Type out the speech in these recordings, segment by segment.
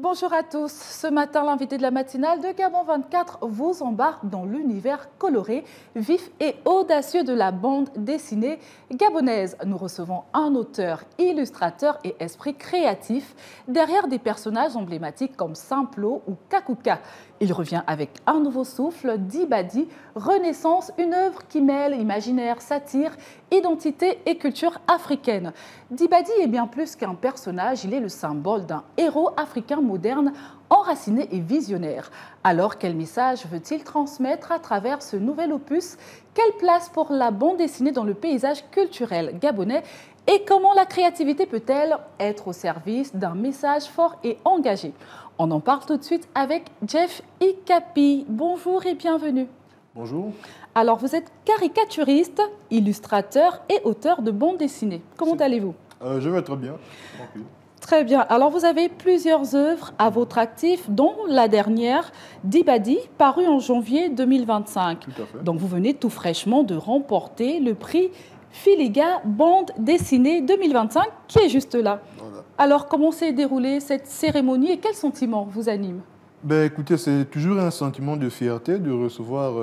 Bonjour à tous. Ce matin, l'invité de la matinale de Gabon 24 vous embarque dans l'univers coloré, vif et audacieux de la bande dessinée gabonaise. Nous recevons un auteur, illustrateur et esprit créatif derrière des personnages emblématiques comme Simplo ou Kakouka. Il revient avec un nouveau souffle, Dibadi, Renaissance, une œuvre qui mêle imaginaire, satire, identité et culture africaine. Dibadi est bien plus qu'un personnage, il est le symbole d'un héros africain moderne, enraciné et visionnaire. Alors, quel message veut-il transmettre à travers ce nouvel opus? Quelle place pour la bande dessinée dans le paysage culturel gabonais? Et comment la créativité peut-elle être au service d'un message fort et engagé? On en parle tout de suite avec Jeff Ikapi. Bonjour et bienvenue. Bonjour. Alors, vous êtes caricaturiste, illustrateur et auteur de bande dessinée. Comment allez-vous? Je vais très bien. Tranquille. Très bien. Alors, vous avez plusieurs œuvres à votre actif, dont la dernière, Dibadi, parue en janvier 2025. Tout à fait. Donc, vous venez tout fraîchement de remporter le prix Filiga Bande Dessinée 2025, qui est juste là. Voilà. Alors, comment s'est déroulée cette cérémonie et quels sentiments vous animent? Écoutez, c'est toujours un sentiment de fierté de recevoir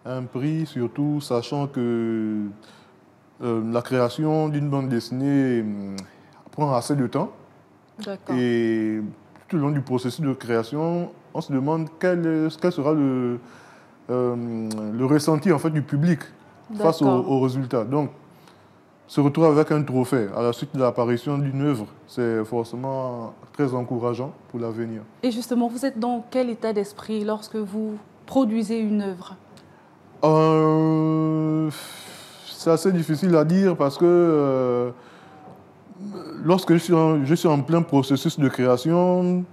un prix, surtout sachant que la création d'une bande dessinée prend assez de temps. D'accord. Et tout au long du processus de création, on se demande quel sera le ressenti en fait, du public face au résultat. Donc, se retrouver avec un trophée à la suite de l'apparition d'une œuvre, c'est forcément très encourageant pour l'avenir. Et justement, vous êtes dans quel état d'esprit lorsque vous produisez une œuvre? C'est assez difficile à dire parce que lorsque je suis en plein processus de création,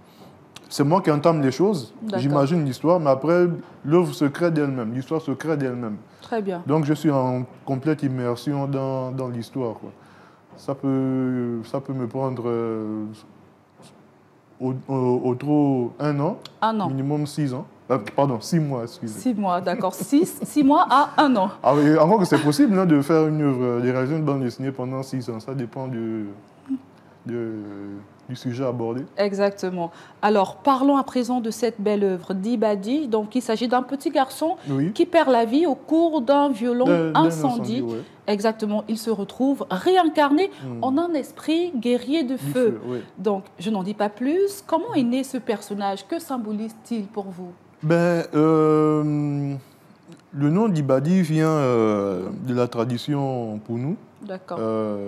c'est moi qui entame les choses. J'imagine l'histoire, mais après, l'œuvre se crée d'elle-même, l'histoire se crée d'elle-même. Très bien. Donc, je suis en complète immersion dans l'histoire. Ça peut me prendre au trop 1 an, minimum 6 ans. Pardon, 6 mois, excusez. 6 mois, d'accord. 6 mois à 1 an. Ah oui, encore que c'est possible hein, de faire une œuvre, de réaliser une bande dessinée pendant 6 ans. Ça dépend du sujet abordé. Exactement. Alors, parlons à présent de cette belle œuvre, Dibadi. Donc, il s'agit d'un petit garçon qui perd la vie au cours d'un violent incendie. Ouais. Exactement. Il se retrouve réincarné en un esprit guerrier de feu. Donc, je n'en dis pas plus. Comment est né ce personnage? Que symbolise-t-il pour vous? Le nom Dibadi vient de la tradition pour nous. D'accord.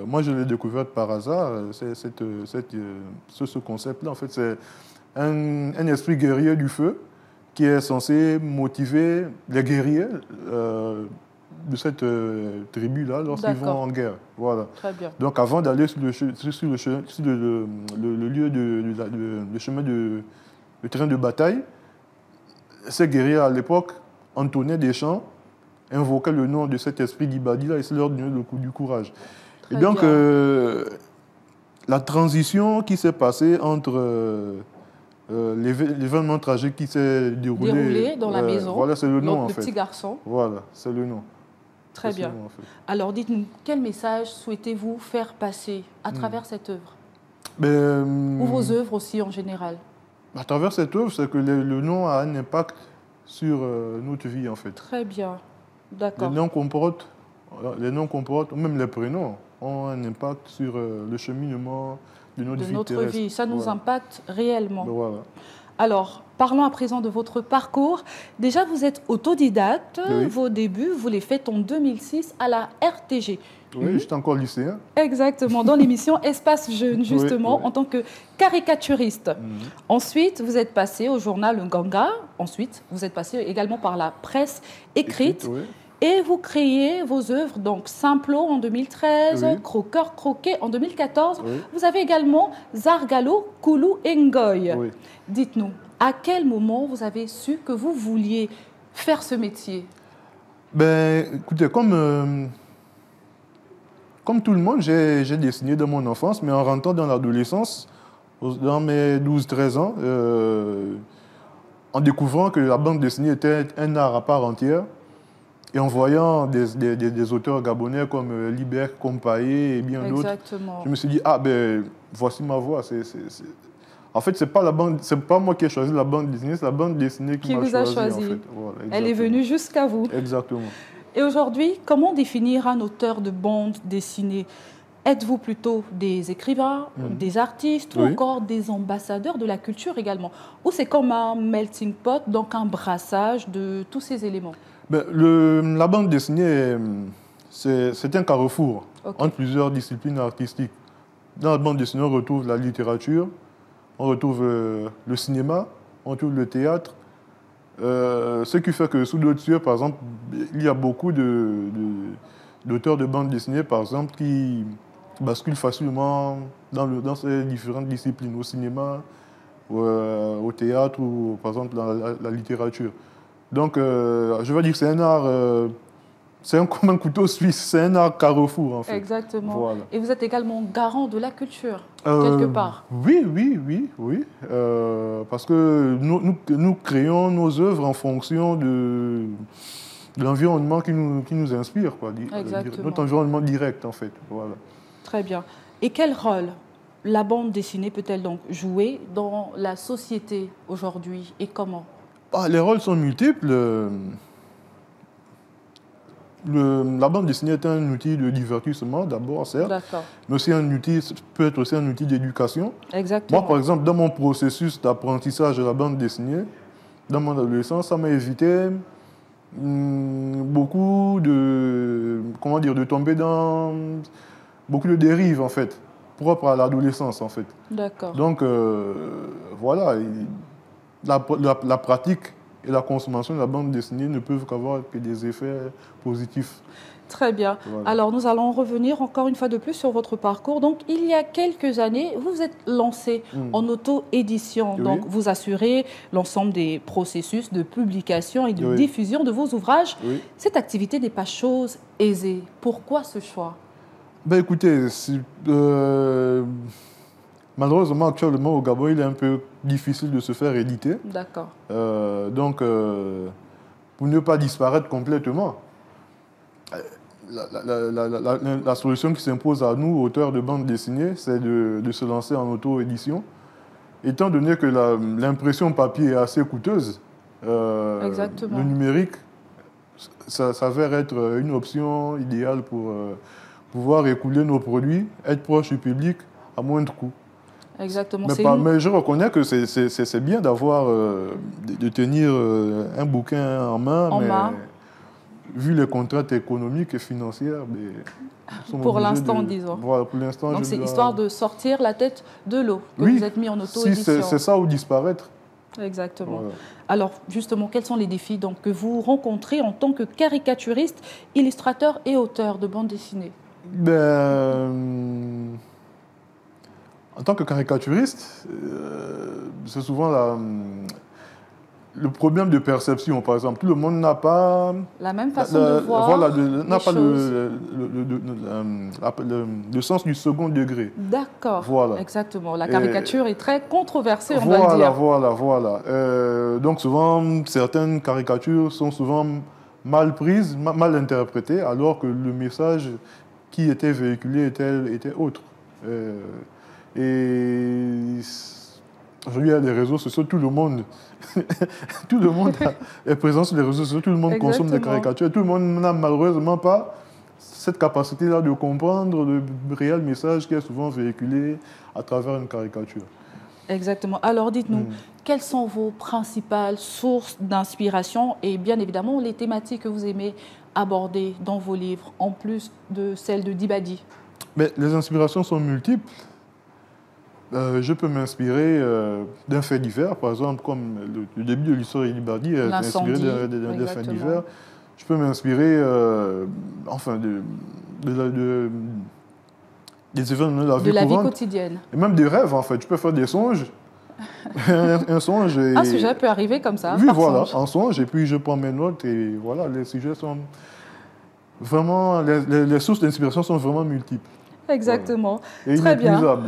Moi, je l'ai découvert par hasard. Ce concept-là, en fait, c'est un esprit guerrier du feu qui est censé motiver les guerriers de cette tribu-là lorsqu'ils vont en guerre. Voilà. Très bien. Donc, avant d'aller sur le lieu le chemin de terrain de bataille, ces guerriers, à l'époque, entonnaient des chants, invoquaient le nom de cet esprit d'Ibadi-là et c'est leur donnait le coup du courage. Et donc, la transition qui s'est passée entre l'événement tragique qui s'est déroulé dans la maison, voilà, c'est le nom, en fait. Le petit garçon. Voilà, c'est le nom. Très bien. Nom, en fait. Alors, dites-nous, quel message souhaitez-vous faire passer à travers cette œuvre? Ou vos œuvres aussi, en général? À travers cette œuvre, c'est que le nom a un impact sur notre vie, en fait. Très bien. D'accord. Les noms comportent, même les prénoms, ont un impact sur le cheminement de notre vie terrestre. Ça nous impacte réellement. Voilà. Alors, parlons à présent de votre parcours. Déjà, vous êtes autodidacte. Oui. Vos débuts, vous les faites en 2006 à la RTG. Oui, j'étais encore lycéen. Exactement, dans l'émission Espace Jeune, justement, en tant que caricaturiste. Ensuite, vous êtes passé au journal Nganga. Ensuite, vous êtes passé également par la presse écrite. Et vous créez vos œuvres, donc Simplo en 2013, Croqueur Croquet en 2014. Vous avez également Zargalo, Koulou et Ngoy. Dites-nous, à quel moment vous avez su que vous vouliez faire ce métier? Écoutez, comme tout le monde, j'ai dessiné dans mon enfance, mais en rentrant dans l'adolescence, dans mes 12-13 ans, en découvrant que la bande dessinée était un art à part entière, et en voyant des auteurs gabonais comme Libert Compaé et bien d'autres, je me suis dit, voici ma voie. En fait, c'est pas moi qui ai choisi la bande dessinée, c'est la bande dessinée qui m'a vous a choisi. choisi. En fait. Voilà, Elle est venue jusqu'à vous. Exactement. Et aujourd'hui, comment définir un auteur de bande dessinée? Êtes-vous plutôt des écrivains, des artistes ou encore des ambassadeurs de la culture également? Ou c'est comme un melting pot, donc un brassage de tous ces éléments? Ben, la bande dessinée, c'est un carrefour entre plusieurs disciplines artistiques. Dans la bande dessinée, on retrouve la littérature, on retrouve le cinéma, on retrouve le théâtre. Ce qui fait que sous d'autres yeux, par exemple, il y a beaucoup d'auteurs de bande dessinée, par exemple, qui basculent facilement dans ces différentes disciplines, au cinéma, au théâtre ou, par exemple, la littérature. Donc, je vais dire que c'est un art, c'est comme un couteau suisse, c'est un art carrefour, en fait. Exactement. Voilà. Et vous êtes également garant de la culture, quelque part. Oui. Parce que nous créons nos œuvres en fonction de l'environnement qui nous inspire, quoi. Notre environnement direct, en fait. Voilà. Très bien. Et quel rôle la bande dessinée peut-elle donc jouer dans la société aujourd'hui et comment? Les rôles sont multiples. La bande dessinée est un outil de divertissement, d'abord, certes, mais aussi peut être aussi un outil d'éducation. Exactement. Moi, par exemple, dans mon processus d'apprentissage de la bande dessinée, dans mon adolescence, ça m'a évité beaucoup de tomber dans beaucoup de dérives, en fait, propres à l'adolescence, en fait. D'accord. Donc, voilà, la pratique et la consommation de la bande dessinée ne peuvent qu'avoir des effets positifs. Très bien. Voilà. Alors, nous allons revenir encore une fois de plus sur votre parcours. Donc, il y a quelques années, vous vous êtes lancé en auto-édition. Donc, vous assurez l'ensemble des processus de publication et de diffusion de vos ouvrages. Cette activité n'est pas chose aisée. Pourquoi ce choix? Ben, écoutez, malheureusement, actuellement, au Gabon, il est un peu difficile de se faire éditer. D'accord. Donc, pour ne pas disparaître complètement, la solution qui s'impose à nous, auteurs de bande dessinée, c'est de se lancer en auto-édition. Étant donné que l'impression papier est assez coûteuse, le numérique s'avère être une option idéale pour pouvoir écouler nos produits, être proche du public à moindre coût. Exactement. Mais je reconnais que c'est bien d'avoir, de tenir un bouquin en main, vu les contraintes économiques et financières, pour l'instant, disons. Voilà, pour l'instant. Donc c'est histoire de sortir la tête de l'eau, que vous êtes mis en auto-édition. Si c'est ça ou disparaître. Exactement. Voilà. Alors, justement, quels sont les défis donc, que vous rencontrez en tant que caricaturiste, illustrateur et auteur de bande dessinée? En tant que caricaturiste, c'est souvent le problème de perception, par exemple. Tout le monde n'a pas... la même façon de voir. Voilà, n'a pas le sens du second degré. D'accord. Voilà. Exactement. La caricature est très controversée, on va le dire. Voilà. Donc souvent, certaines caricatures sont souvent mal prises, mal interprétées, alors que le message qui était véhiculé était autre. Et aujourd'hui, il y a les réseaux sociaux, tout le monde est présent sur les réseaux sociaux, tout le monde consomme des caricatures. Tout le monde n'a malheureusement pas cette capacité-là de comprendre le réel message qui est souvent véhiculé à travers une caricature. Exactement. Alors dites-nous, quelles sont vos principales sources d'inspiration et bien évidemment les thématiques que vous aimez aborder dans vos livres, en plus de celles de Dibadi? Les inspirations sont multiples. Je peux m'inspirer d'un fait divers, par exemple, comme le début de l'histoire de Dibadi est inspiré d'un fait divers. Je peux m'inspirer des événements de la vie quotidienne. Et même des rêves, en fait. Je peux faire des songes. Un songe. Un sujet peut arriver comme ça. Oui, voilà, un songe, et puis je prends mes notes, et voilà, les sujets sont vraiment. Les sources d'inspiration sont vraiment multiples. Exactement. Voilà. Et très bien.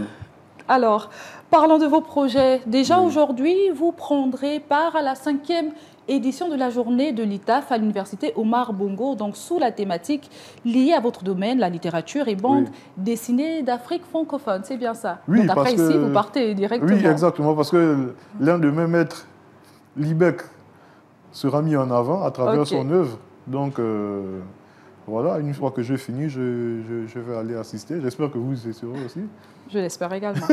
Alors, parlons de vos projets. Déjà aujourd'hui, vous prendrez part à la 5e édition de la journée de l'ITAF à l'université Omar Bongo, donc sous la thématique liée à votre domaine, la littérature et bande dessinée d'Afrique francophone. C'est bien ça? Oui, donc après parce ici, que, vous partez directement. Oui, exactement, parce que l'un de mes maîtres, Libec, sera mis en avant à travers son œuvre. Donc, voilà, une fois que je finis, je vais aller assister. J'espère que vous y serez aussi. Je l'espère également.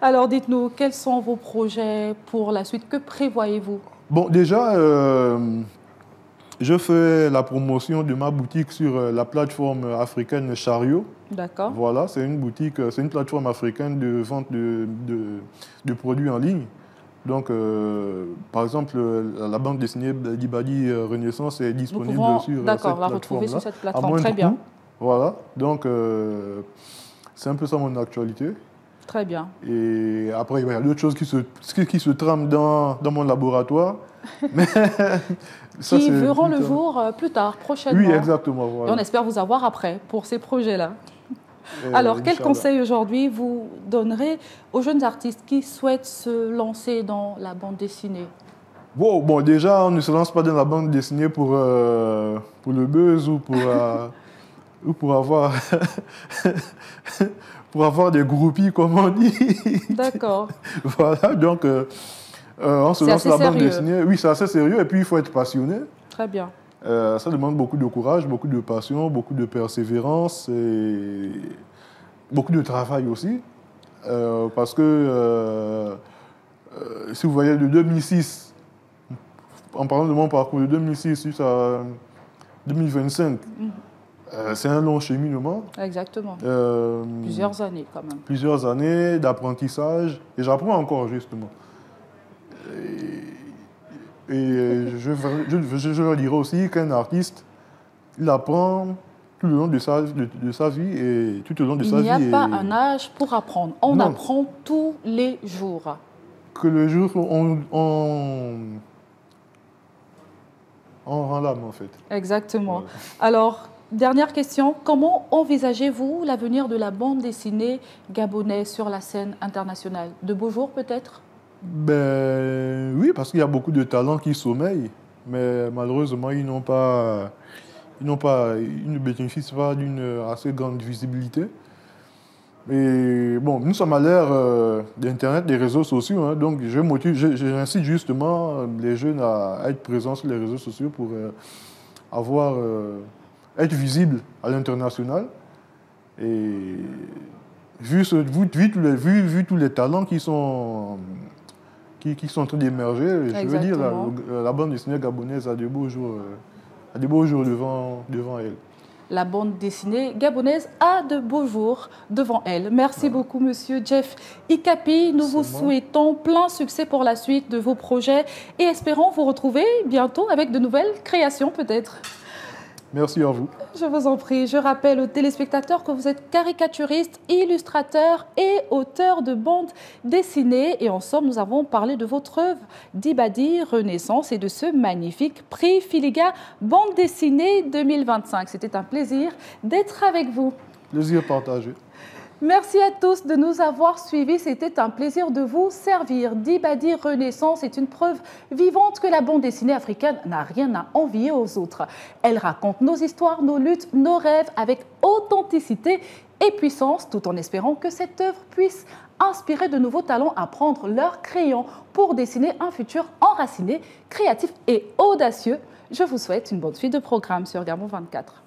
Alors, dites-nous, quels sont vos projets pour la suite? Que prévoyez-vous? Bon, déjà, je fais la promotion de ma boutique sur la plateforme africaine Chariot. D'accord. Voilà, c'est une boutique, c'est une plateforme africaine de vente de produits en ligne. Donc, par exemple, la bande dessinée d'Ibadi Renaissance est disponible sur cette plateforme. La retrouver sur cette plateforme, très bien. Voilà, donc c'est un peu ça mon actualité. Très bien. Et après, il y a d'autres choses qui se trament dans mon laboratoire. Mais ça, qui verront le jour plus tard, prochainement. Oui, exactement. Voilà. Et on espère vous avoir après pour ces projets-là. Alors, quel conseil aujourd'hui vous donnerez aux jeunes artistes qui souhaitent se lancer dans la bande dessinée? Bon, déjà, on ne se lance pas dans la bande dessinée pour le buzz ou pour avoir, pour avoir des groupies, comme on dit. D'accord. Voilà, donc on se lance dans la bande dessinée. Oui, c'est assez sérieux et puis il faut être passionné. Très bien. Ça demande beaucoup de courage, beaucoup de passion, beaucoup de persévérance et beaucoup de travail aussi. Parce que si vous voyez de 2006, en parlant de mon parcours de 2006 jusqu'à 2025, c'est un long cheminement. Exactement. Plusieurs années quand même. Plusieurs années d'apprentissage. Et j'apprends encore justement. Et je leur dirais aussi qu'un artiste, il apprend tout le long de sa vie et tout au long de sa vie. Il n'y a pas un âge pour apprendre. On apprend tous les jours. Que le jour où on rend l'âme, en fait. Exactement. Ouais. Alors, dernière question. Comment envisagez-vous l'avenir de la bande dessinée gabonaise sur la scène internationale? De beaux jours, peut-être? Ben oui, parce qu'il y a beaucoup de talents qui sommeillent, mais malheureusement, ils ne bénéficient pas d'une assez grande visibilité. Et bon, nous sommes à l'ère d'Internet, des réseaux sociaux, hein, donc j'incite justement les jeunes à être présents sur les réseaux sociaux pour être visibles à l'international. Et vu tous les talents qui sont en train d'émerger, je veux dire, la bande dessinée gabonaise a de beaux jours, devant elle. La bande dessinée gabonaise a de beaux jours devant elle. Merci beaucoup, monsieur Jeff Ikapi. Nous vous souhaitons plein succès pour la suite de vos projets et espérons vous retrouver bientôt avec de nouvelles créations, peut-être. Merci à vous. Je vous en prie. Je rappelle aux téléspectateurs que vous êtes caricaturiste, illustrateur et auteur de bande dessinée. Et en somme, nous avons parlé de votre œuvre d'Ibadi Renaissance et de ce magnifique prix Filiga Bande dessinée 2025. C'était un plaisir d'être avec vous. Plaisir partagé. Merci à tous de nous avoir suivis. C'était un plaisir de vous servir. d'Ibadi Renaissance est une preuve vivante que la bande dessinée africaine n'a rien à envier aux autres. Elle raconte nos histoires, nos luttes, nos rêves avec authenticité et puissance, tout en espérant que cette œuvre puisse inspirer de nouveaux talents à prendre leur crayon pour dessiner un futur enraciné, créatif et audacieux. Je vous souhaite une bonne suite de programme sur Gabon 24.